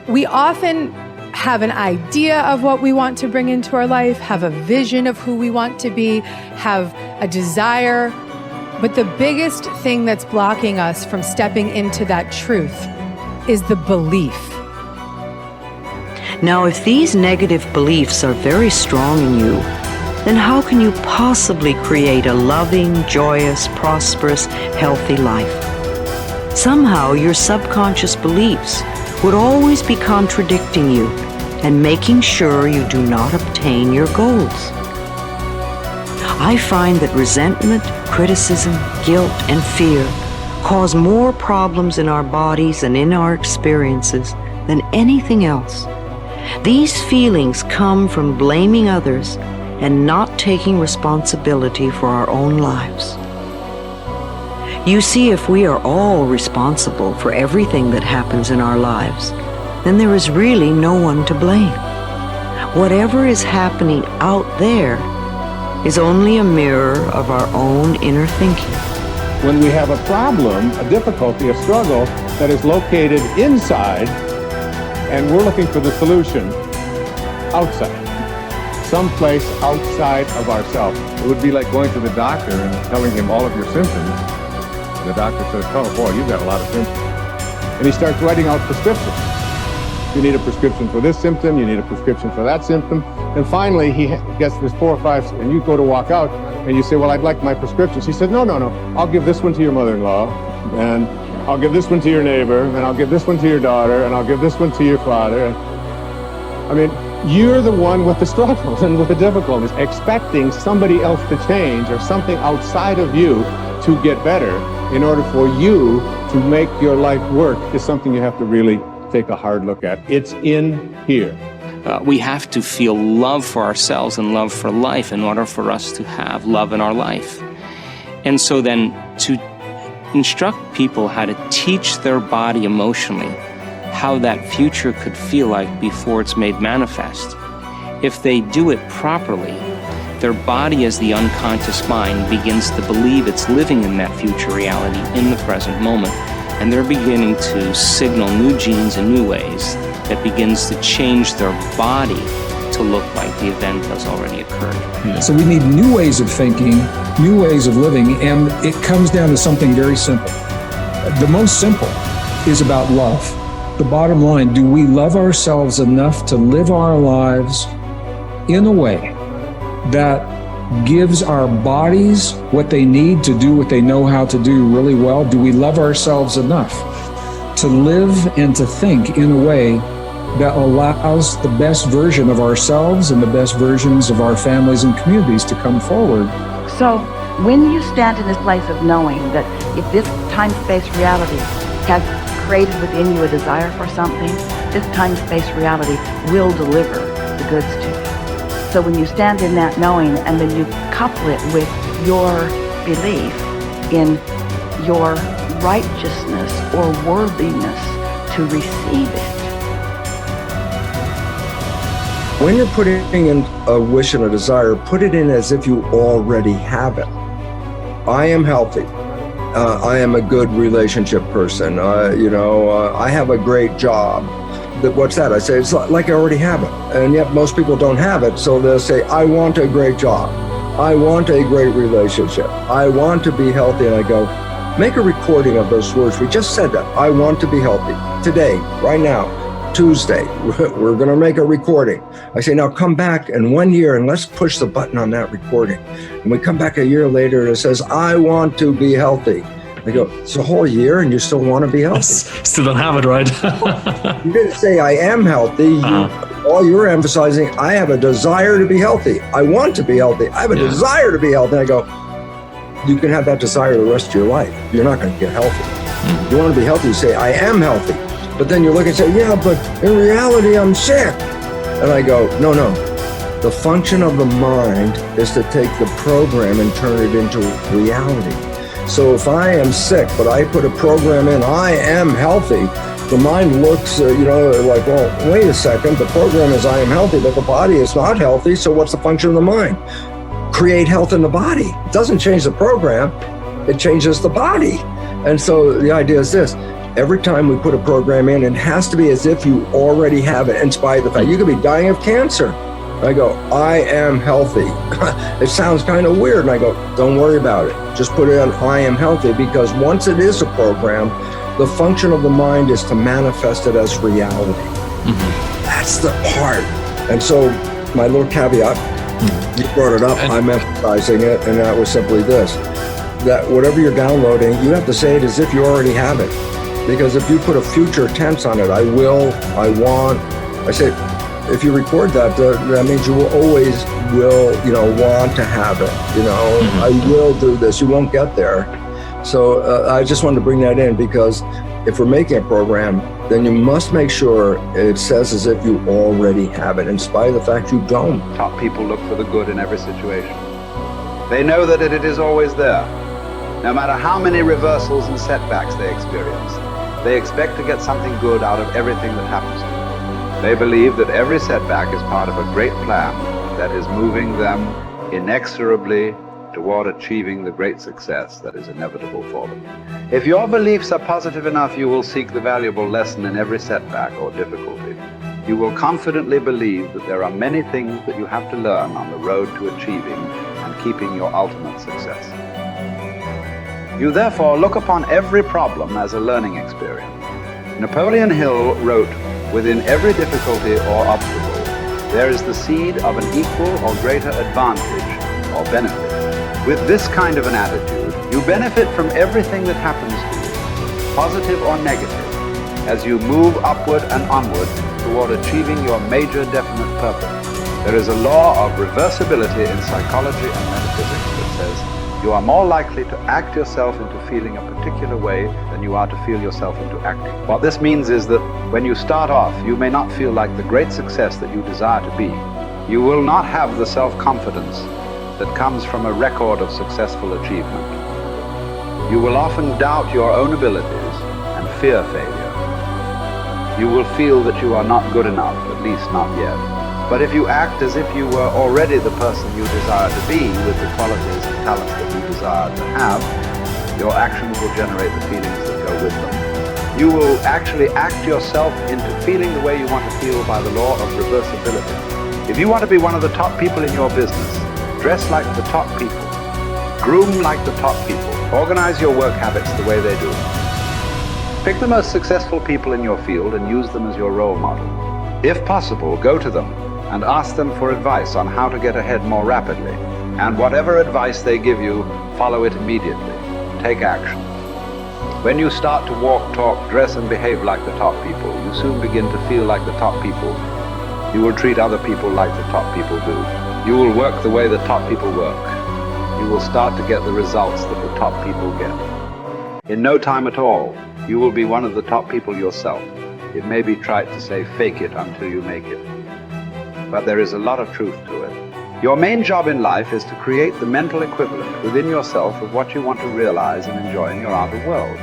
We often have an idea of what we want to bring into our life, have a vision of who we want to be, have a desire. But the biggest thing that's blocking us from stepping into that truth is the belief. Now, if these negative beliefs are very strong in you, then how can you possibly create a loving, joyous, prosperous, healthy life? Somehow your subconscious beliefs would always be contradicting you and making sure you do not obtain your goals. I find that resentment, criticism, guilt, and fear cause more problems in our bodies and in our experiences than anything else. These feelings come from blaming others and not taking responsibility for our own lives. You see, if we are all responsible for everything that happens in our lives, then there is really no one to blame. Whatever is happening out there is only a mirror of our own inner thinking. When we have a problem, a difficulty, a struggle that is located inside, and we're looking for the solution outside, someplace outside of ourselves. It would be like going to the doctor and telling him all of your symptoms. And the doctor says, oh boy, you've got a lot of symptoms. And he starts writing out prescriptions. You need a prescription for this symptom, you need a prescription for that symptom. And finally, he gets this 4 or 5, and you go to walk out, and you say, well, I'd like my prescriptions. He said, no, I'll give this one to your mother-in-law, and I'll give this one to your neighbor, and I'll give this one to your daughter, and I'll give this one to your father. I mean, you're the one with the struggles and with the difficulties, expecting somebody else to change or something outside of you to get better in order for you to make your life work is something you have to really take a hard look at. It's in here. We have to feel love for ourselves and love for life in order for us to have love in our life. And so then to instruct people how to teach their body emotionally how that future could feel like before it's made manifest. If they do it properly, their body as the unconscious mind begins to believe it's living in that future reality in the present moment. And they're beginning to signal new genes in new ways that begins to change their body to look like the event has already occurred. So we need new ways of thinking, new ways of living, and it comes down to something very simple. The most simple is about love. The bottom line, do we love ourselves enough to live our lives in a way that gives our bodies what they need to do what they know how to do really well? Do we love ourselves enough to live and to think in a way that allows the best version of ourselves and the best versions of our families and communities to come forward? So when you stand in this place of knowing that if this time-space reality has created within you a desire for something, this time-space reality will deliver the goods to you. So when you stand in that knowing and then you couple it with your belief in your righteousness or worthiness to receive it. When you're putting in a wish and a desire, put it in as if you already have it. I am healthy. I am a good relationship person. I have a great job. What's that? I say, it's like I already have it. And yet most people don't have it. So they'll say, I want a great job. I want a great relationship. I want to be healthy. And I go, make a recording of those words. We just said that. I want to be healthy. Today, right now, Tuesday, we're going to make a recording. I say, now come back in 1 year and let's push the button on that recording. And we come back a year later and it says, I want to be healthy. I go, it's a whole year and you still want to be healthy? Still don't have it, right? You didn't say I am healthy. All you're emphasizing, I have a desire to be healthy. I want to be healthy. I have a desire to be healthy. And I go, you can have that desire the rest of your life. You're not going to get healthy. You want to be healthy, you say, I am healthy. But then you look and say, yeah, but in reality, I'm sick. And I go, no. The function of the mind is to take the program and turn it into reality. So if I am sick, but I put a program in, I am healthy, the mind looks, like, well, wait a second, the program is I am healthy, but the body is not healthy, so what's the function of the mind? Create health in the body. It doesn't change the program, it changes the body. And so the idea is this, every time we put a program in, it has to be as if you already have it, in spite of the fact you could be dying of cancer. I go, I am healthy. It sounds kind of weird. And I go, don't worry about it. Just put it on I am healthy, because once it is a program, the function of the mind is to manifest it as reality. Mm-hmm. That's the part. And so my little caveat, you brought it up, I'm emphasizing it, and that was simply this, that whatever you're downloading, you have to say it as if you already have it. Because if you put a future tense on it, I will, I want, I say, if you record that, that means you will always want to have it. I will do this. You won't get there. So I just wanted to bring that in, because if we're making a program, then you must make sure it says as if you already have it, in spite of the fact you don't. Top people look for the good in every situation. They know that it is always there. No matter how many reversals and setbacks they experience, they expect to get something good out of everything that happens to them. They believe that every setback is part of a great plan that is moving them inexorably toward achieving the great success that is inevitable for them. If your beliefs are positive enough, you will seek the valuable lesson in every setback or difficulty. You will confidently believe that there are many things that you have to learn on the road to achieving and keeping your ultimate success. You therefore look upon every problem as a learning experience. Napoleon Hill wrote, "Within every difficulty or obstacle, there is the seed of an equal or greater advantage or benefit." With this kind of an attitude, you benefit from everything that happens to you, positive or negative, as you move upward and onward toward achieving your major definite purpose. There is a law of reversibility in psychology and metaphysics that says you are more likely to act yourself into feeling a particular way than you are to feel yourself into acting. What this means is that when you start off, you may not feel like the great success that you desire to be. You will not have the self-confidence that comes from a record of successful achievement. You will often doubt your own abilities and fear failure. You will feel that you are not good enough, at least not yet. But if you act as if you were already the person you desire to be, with the qualities and talents that you desire to have, your actions will generate the feelings that go with them. You will actually act yourself into feeling the way you want to feel by the law of reversibility. If you want to be one of the top people in your business, dress like the top people, groom like the top people, organize your work habits the way they do. Pick the most successful people in your field and use them as your role model. If possible, go to them and ask them for advice on how to get ahead more rapidly. And whatever advice they give you, follow it immediately. Take action. When you start to walk, talk, dress, and behave like the top people, you soon begin to feel like the top people. You will treat other people like the top people do. You will work the way the top people work. You will start to get the results that the top people get. In no time at all, you will be one of the top people yourself. It may be trite to say fake it until you make it, but there is a lot of truth to it. Your main job in life is to create the mental equivalent within yourself of what you want to realize and enjoy in your outer world.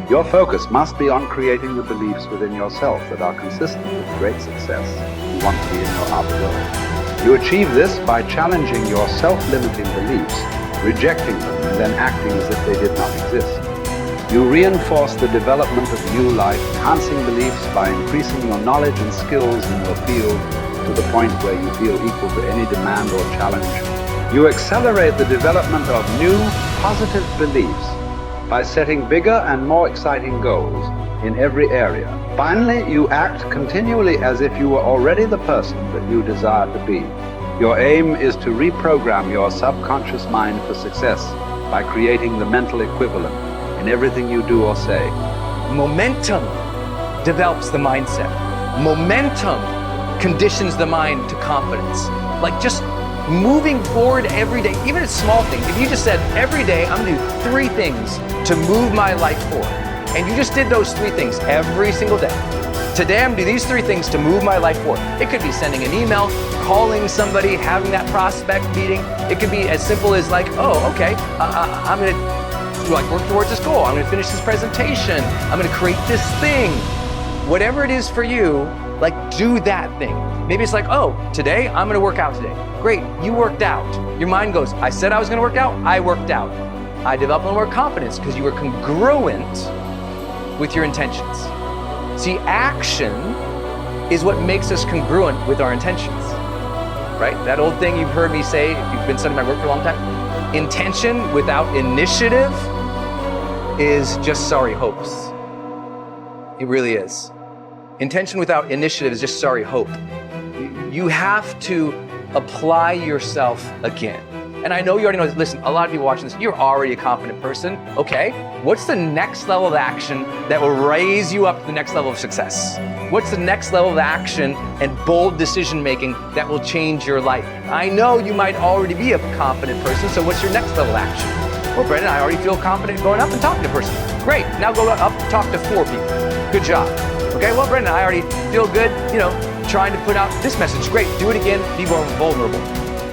Your focus must be on creating the beliefs within yourself that are consistent with great success you want to be in your outer world. You achieve this by challenging your self-limiting beliefs, rejecting them, and then acting as if they did not exist. You reinforce the development of new life, enhancing beliefs by increasing your knowledge and skills in your field to the point where you feel equal to any demand or challenge. You accelerate the development of new, positive beliefs by setting bigger and more exciting goals in every area. Finally, you act continually as if you were already the person that you desire to be. Your aim is to reprogram your subconscious mind for success by creating the mental equivalent in everything you do or say. Momentum develops the mindset. Momentum conditions the mind to confidence. Like just moving forward every day, even a small thing. If you just said, every day I'm gonna do 3 things to move my life forward, and you just did those 3 things every single day. Today I'm gonna do these 3 things to move my life forward. It could be sending an email, calling somebody, having that prospect meeting. It could be as simple as like, oh, okay, I'm gonna work towards this goal. I'm gonna finish this presentation. I'm gonna create this thing. Whatever it is for you, like do that thing. Maybe it's like, oh, today I'm gonna work out today. Great, you worked out. Your mind goes, I said I was gonna work out, I worked out. I developed a little more confidence because you were congruent with your intentions. See, action is what makes us congruent with our intentions, right? That old thing you've heard me say, if you've been studying my work for a long time, intention without initiative is just sorry hopes. It really is. Intention without initiative is just sorry hope. You have to apply yourself again. And I know you already know this. Listen, a lot of people watching this, you're already a confident person. Okay, what's the next level of action that will raise you up to the next level of success? What's the next level of action and bold decision making that will change your life? I know you might already be a confident person, so what's your next level of action? Well, Brendon, I already feel confident going up and talking to a person. Great, now go up and talk to 4 people. Good job. Okay, well, Brendon, I already feel good, trying to put out this message. Great, do it again, be more vulnerable.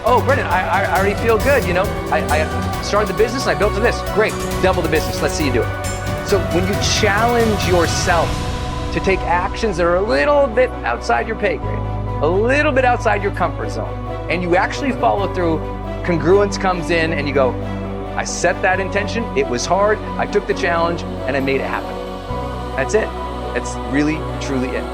Oh, Brendon, I already feel good, I started the business and I built to this. Great, double the business, let's see you do it. So when you challenge yourself to take actions that are a little bit outside your pay grade, a little bit outside your comfort zone, and you actually follow through, congruence comes in and you go, I set that intention, it was hard, I took the challenge, and I made it happen. That's it. That's really, truly it.